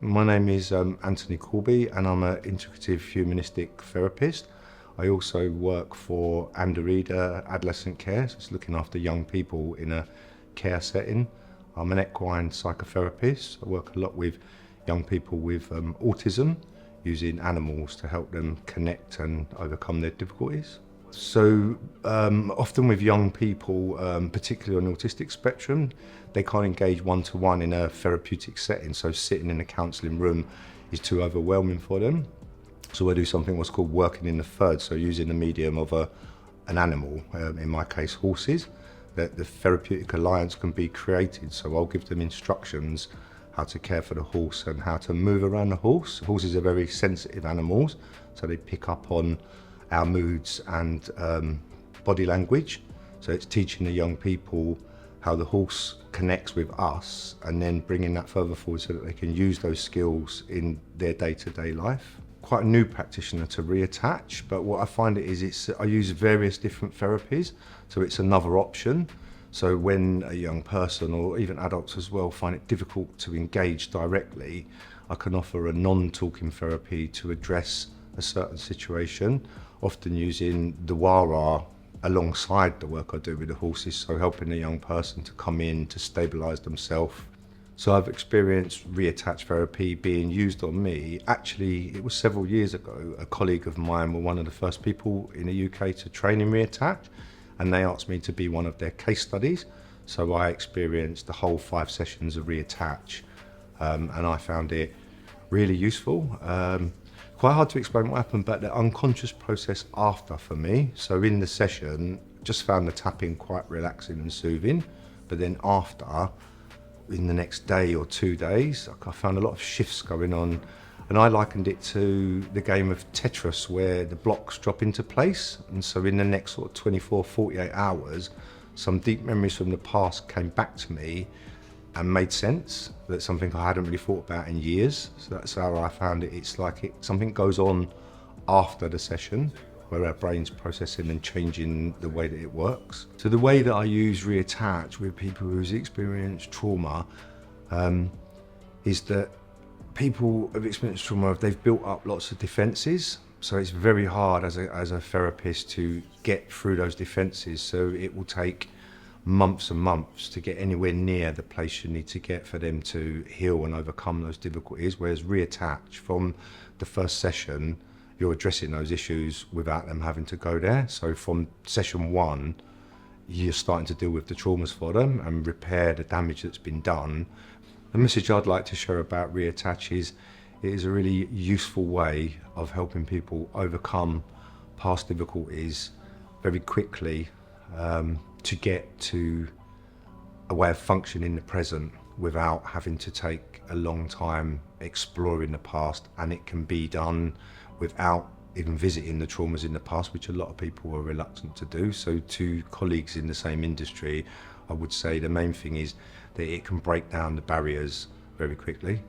My name is Anthony Corbin and I'm an integrative humanistic therapist. I also work for Underreader Adolescent Care, so it's looking after young people in a care setting. I'm an equine psychotherapist. I work a lot with young people with autism, using animals to help them connect and overcome their difficulties. So often with young people, particularly on the autistic spectrum, they can't engage one-to-one in a therapeutic setting. So sitting in a counselling room is too overwhelming for them. So I do something what's called working in the third. So using the medium of an animal, in my case horses, that the therapeutic alliance can be created. So I'll give them instructions how to care for the horse and how to move around the horse. Horses are very sensitive animals, so they pick up on our moods and body language. So it's teaching the young people how the horse connects with us and then bringing that further forward so that they can use those skills in their day-to-day life. Quite a new practitioner to ReAttach, but what I find I use various different therapies, so it's another option. So when a young person, or even adults as well, find it difficult to engage directly, I can offer a non-talking therapy to address a certain situation, often using the wah-wah alongside the work I do with the horses, so helping the young person to come in to stabilise themselves. So I've experienced ReAttach therapy being used on me. Actually, it was several years ago. A colleague of mine were one of the first people in the UK to train in ReAttach, and they asked me to be one of their case studies. So I experienced the whole 5 sessions of ReAttach, and I found it really useful. Quite hard to explain what happened, but the unconscious process after for me. So in the session, just found the tapping quite relaxing and soothing, but then after, in the next day or 2 days, I found a lot of shifts going on, and I likened it to the game of Tetris where the blocks drop into place. And so in the next sort of 24, 48 hours, some deep memories from the past came back to me and made sense. That's something I hadn't really thought about in years. So that's how I found it. It's like something goes on after the session where our brain's processing and changing the way that it works. So the way that I use ReAttach with people who's experienced trauma is that people who've experienced trauma, they've built up lots of defenses. So it's very hard as a therapist to get through those defenses. So it will take months and months to get anywhere near the place you need to get for them to heal and overcome those difficulties. Whereas ReAttach, from the first session, you're addressing those issues without them having to go there. So from session 1, you're starting to deal with the traumas for them and repair the damage that's been done. The message I'd like to share about ReAttach is it is a really useful way of helping people overcome past difficulties very quickly, to get to a way of functioning in the present without having to take a long time exploring the past. And it can be done without even visiting the traumas in the past, which a lot of people are reluctant to do. So to colleagues in the same industry, I would say the main thing is that it can break down the barriers very quickly.